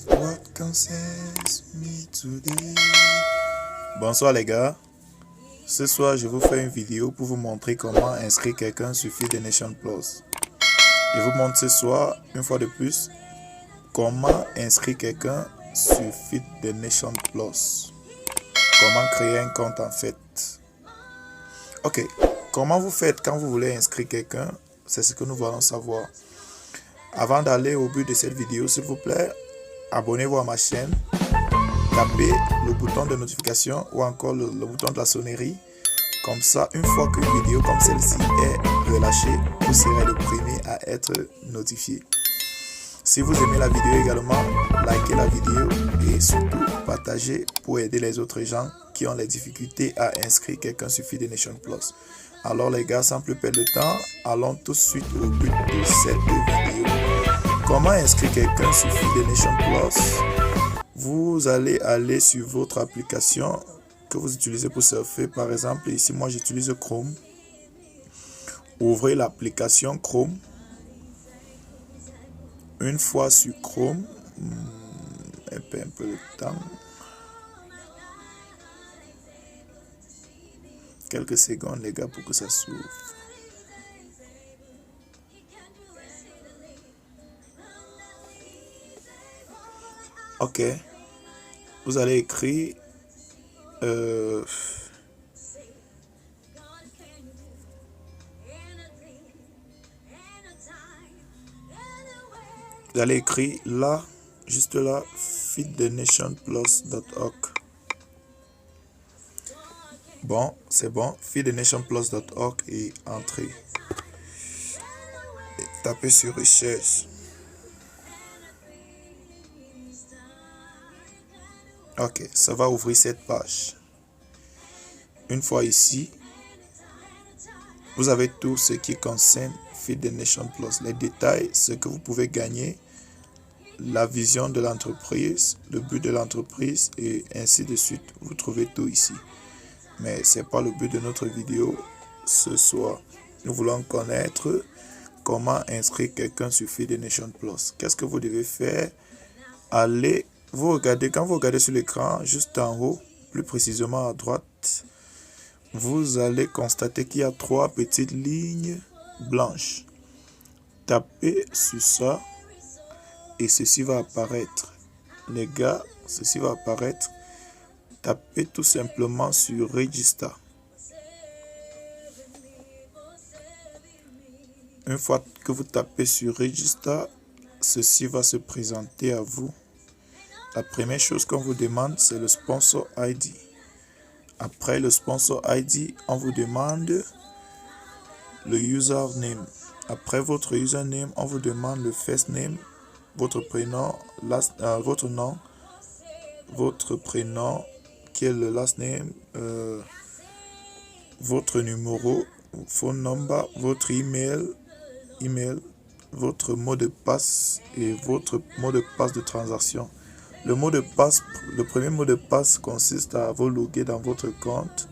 What concerns me today? Bonsoir les gars. Ce soir, je vous fais une vidéo pour vous montrer comment inscrire quelqu'un sur Feed the Nation Plus. Je vous montre ce soir, une fois de plus, comment inscrire quelqu'un sur Feed the Nation Plus. Comment créer un compte en fait. Ok, comment vous faites quand vous voulez inscrire quelqu'un? C'est ce que nous allons savoir. Avant d'aller au but de cette vidéo, s'il vous plaît, abonnez-vous à ma chaîne, tapez le bouton de notification ou encore le bouton de la sonnerie. Comme ça, une fois qu'une vidéo comme celle-ci est relâchée, vous serez le premier à être notifié. Si vous aimez la vidéo également, likez la vidéo et surtout partagez pour aider les autres gens qui ont les difficultés à inscrire quelqu'un sur Feed the Nation Plus. Alors les gars, sans plus perdre de temps, allons tout de suite au but de cette vidéo. Comment inscrire quelqu'un sur Feed the Nation Plus? Vous allez aller sur votre application que vous utilisez pour surfer. Par exemple, ici, moi, j'utilise Chrome. Ouvrez l'application Chrome. Une fois sur Chrome, un peu de temps. Quelques secondes, les gars, pour que ça s'ouvre. Ok. Vous allez écrire vous allez écrire là, juste là, feedthenationplus.org. Bon, c'est bon. feedthenationplus.org et entrez. Et tapez sur recherche. Ok, ça va ouvrir cette page. Une fois ici, vous avez tout ce qui concerne Feed the Nation Plus. Les détails, ce que vous pouvez gagner, la vision de l'entreprise, le but de l'entreprise et ainsi de suite. Vous trouvez tout ici. Mais ce n'est pas le but de notre vidéo ce soir. Nous voulons connaître comment inscrire quelqu'un sur Feed the Nation Plus. Qu'est-ce que vous devez faire? Allez, quand vous regardez sur l'écran, juste en haut, plus précisément à droite, vous allez constater qu'il y a 3 petites lignes blanches. Tapez sur ça et ceci va apparaître. Les gars, ceci va apparaître. Tapez tout simplement sur Register. Une fois que vous tapez sur Register, ceci va se présenter à vous. La première chose qu'on vous demande, c'est le Sponsor ID. Après le Sponsor ID, on vous demande le username. Après votre username, on vous demande le first name, votre prénom, votre nom, votre prénom, qui est le last name, votre numéro, phone number, votre email, votre mot de passe et votre mot de passe de transaction. Le premier mot de passe consiste à vous loguer dans votre compte.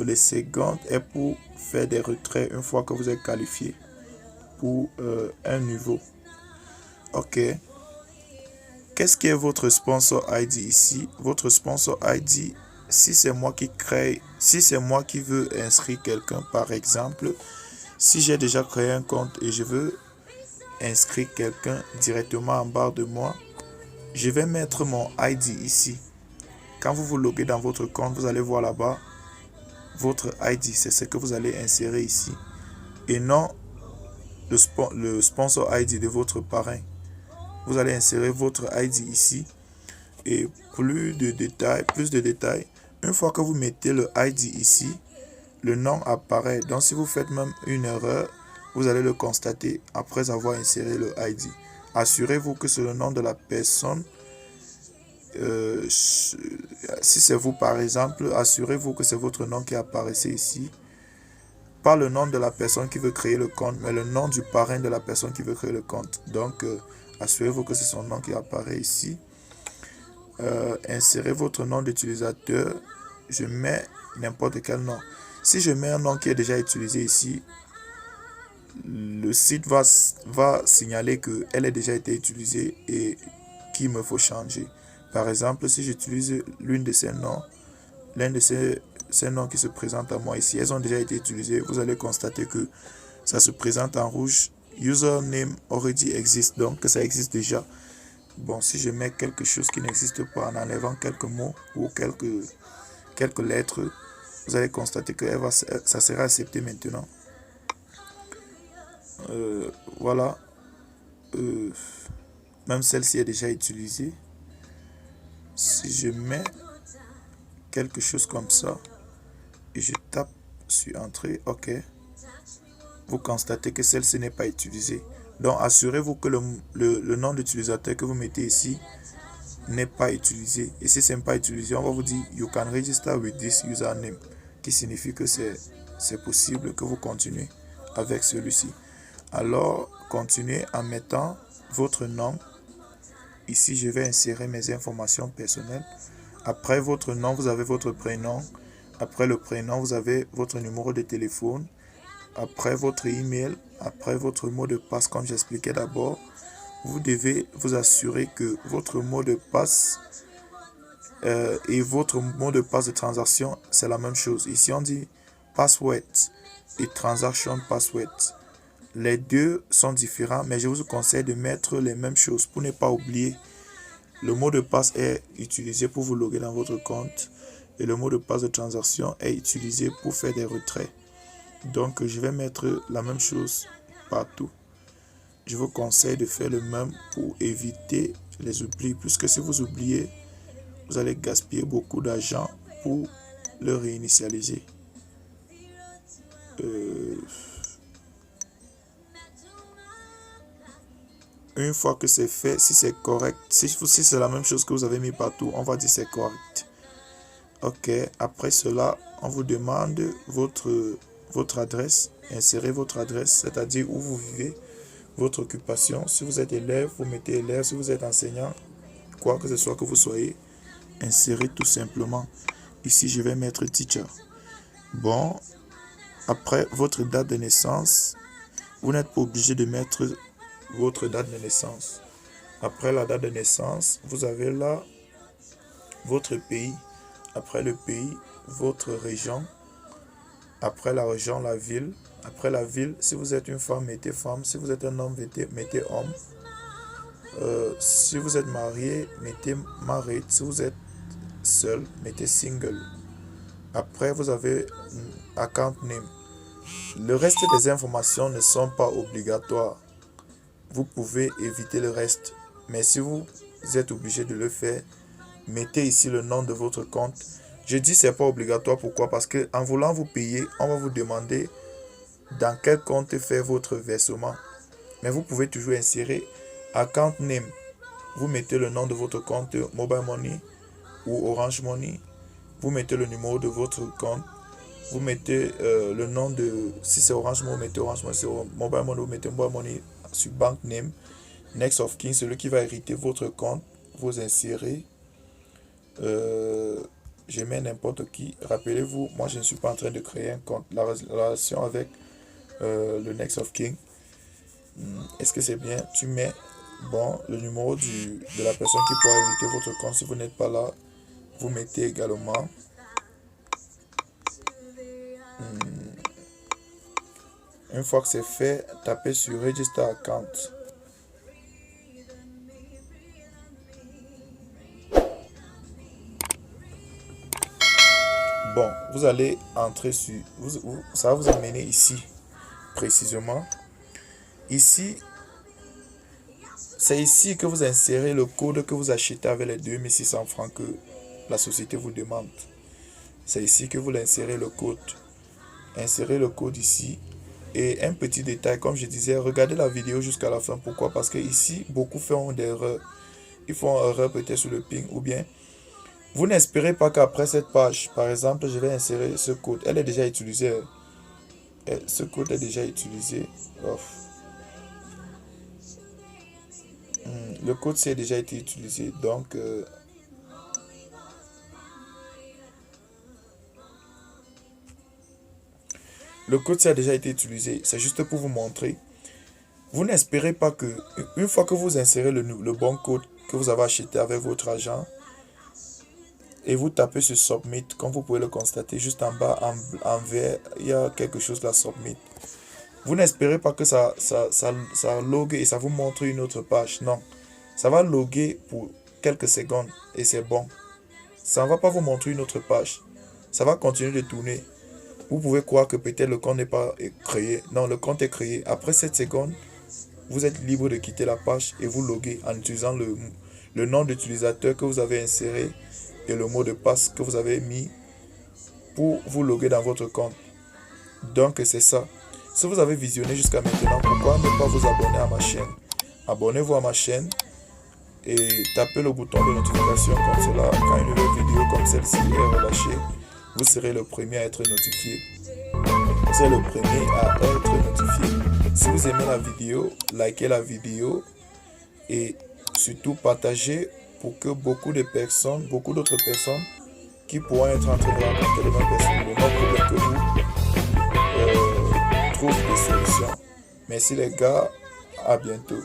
Le second est pour faire des retraits une fois que vous êtes qualifié pour un niveau. Ok. Qu'est-ce qui est votre sponsor ID ici? Votre sponsor ID, si c'est moi qui veux inscrire quelqu'un, par exemple, si j'ai déjà créé un compte et je veux inscrire quelqu'un directement en bas de moi, je vais mettre mon ID ici. Quand vous vous loguez dans votre compte, vous allez voir là-bas votre ID. C'est ce que vous allez insérer ici. Et non le sponsor ID de votre parrain. Vous allez insérer votre ID ici. Et plus de détails. Une fois que vous mettez le ID ici, le nom apparaît. Donc si vous faites même une erreur, vous allez le constater après avoir inséré le ID. Assurez-vous que c'est le nom de la personne. Si c'est vous par exemple, assurez-vous que c'est votre nom qui apparaissait ici. Pas le nom de la personne qui veut créer le compte, mais le nom du parrain de la personne qui veut créer le compte. Donc, assurez-vous que c'est son nom qui apparaît ici. Insérez votre nom d'utilisateur. Je mets n'importe quel nom. Si je mets un nom qui est déjà utilisé ici, le site va signaler qu'elle a déjà été utilisée et qu'il me faut changer. Par exemple, si j'utilise l'une de ces noms, l'un de ces noms qui se présentent à moi ici, elles ont déjà été utilisées. Vous allez constater que ça se présente en rouge. Username already exist, donc ça existe déjà. Bon, si je mets quelque chose qui n'existe pas en enlevant quelques mots ou quelques lettres, vous allez constater que ça sera accepté maintenant. Voilà. Même celle-ci est déjà utilisée. Si je mets quelque chose comme ça et je tape sur Entrée, OK, vous constatez que celle-ci n'est pas utilisée. Donc, assurez-vous que le nom d'utilisateur que vous mettez ici n'est pas utilisé. Et si ce n'est pas utilisé, on va vous dire You can register with this username, qui signifie que c'est possible que vous continuez avec celui-ci. Alors, continuez en mettant votre nom. Ici, je vais insérer mes informations personnelles. Après votre nom, vous avez votre prénom. Après le prénom, vous avez votre numéro de téléphone. Après votre email, après votre mot de passe, comme j'expliquais d'abord, vous devez vous assurer que votre mot de passe et votre mot de passe de transaction, c'est la même chose. Ici, on dit password et transaction password. Les deux sont différents, mais je vous conseille de mettre les mêmes choses pour ne pas oublier. Le mot de passe est utilisé pour vous loguer dans votre compte et le mot de passe de transaction est utilisé pour faire des retraits. Donc, je vais mettre la même chose partout. Je vous conseille de faire le même pour éviter les oublis, puisque si vous oubliez, vous allez gaspiller beaucoup d'argent pour le réinitialiser. Une fois que c'est fait, si c'est correct, si c'est la même chose que vous avez mis partout, on va dire c'est correct. OK, après cela, on vous demande votre adresse. Insérez votre adresse, c'est-à-dire où vous vivez, votre occupation. Si vous êtes élève, vous mettez élève. Si vous êtes enseignant, quoi que ce soit que vous soyez, insérez tout simplement. Ici, je vais mettre teacher. Bon, après votre date de naissance, vous n'êtes pas obligé de mettre votre date de naissance. Après la date de naissance, vous avez là votre pays. Après le pays, votre région. Après la région, la ville. Après la ville, si vous êtes une femme, mettez femme. Si vous êtes un homme, mettez homme. Si vous êtes marié, mettez married. Si vous êtes seul, mettez single. Après, vous avez account name. Le reste des informations ne sont pas obligatoires. Vous pouvez éviter le reste. Mais si vous êtes obligé de le faire, mettez ici le nom de votre compte. Je dis c'est pas obligatoire. Pourquoi? Parce que en voulant vous payer, on va vous demander dans quel compte faire votre versement. Mais vous pouvez toujours insérer account name. Vous mettez le nom de votre compte Mobile Money ou Orange Money. Vous mettez le numéro de votre compte. Vous mettez le nom de... Si c'est Orange Money, vous mettez Orange Money. Si c'est Mobile Money, vous mettez Mobile Money sur Bank Name. Next of Kin, celui qui va hériter votre compte. Vous insérez. Je mets n'importe qui. Rappelez-vous, moi je ne suis pas en train de créer un compte. La relation avec le Next of King. Est-ce que c'est bien? Tu mets le numéro de la personne qui pourra hériter votre compte. Si vous n'êtes pas là, vous mettez également une fois que c'est fait, tapez sur Register Account. Bon, vous allez entrer sur... ça va vous amener ici, précisément. Ici, c'est ici que vous insérez le code que vous achetez avec les 2600 francs que la société vous demande. C'est ici que vous insérez le code. Insérez le code ici. Et un petit détail, comme je disais, regardez la vidéo jusqu'à la fin. Pourquoi? Parce que ici, beaucoup font des erreurs. Ils font erreur peut-être sur le ping ou bien... Vous n'espérez pas qu'après cette page, par exemple, je vais insérer ce code. Elle est déjà utilisée. Ce code est déjà utilisé. Le code c'est déjà été utilisé. Donc, le code a déjà été utilisé. C'est juste pour vous montrer. Vous n'espérez pas que, une fois que vous insérez le bon code, que vous avez acheté avec votre argent et vous tapez sur Submit. Comme vous pouvez le constater, juste en bas, en vert, il y a quelque chose là, Submit. Vous n'espérez pas que ça logue et ça vous montre une autre page. Non, ça va loguer pour quelques secondes et c'est bon. Ça ne va pas vous montrer une autre page. Ça va continuer de tourner. Vous pouvez croire que peut-être le compte n'est pas créé. Non, le compte est créé. Après 7 secondes, vous êtes libre de quitter la page et vous loguer en utilisant le nom d'utilisateur que vous avez inséré et le mot de passe que vous avez mis pour vous loguer dans votre compte. Donc, c'est ça. Si vous avez visionné jusqu'à maintenant, pourquoi ne pas vous abonner à ma chaîne? Abonnez-vous à ma chaîne et tapez le bouton de notification comme cela. Quand une nouvelle vidéo comme celle-ci est relâchée, vous serez le premier à être notifié. Vous êtes le premier à être notifié. Si vous aimez la vidéo, likez la vidéo et surtout partagez pour que beaucoup d'autres personnes qui pourront être en train de rencontrer le même problème que vous trouvent des solutions. Merci les gars, à bientôt.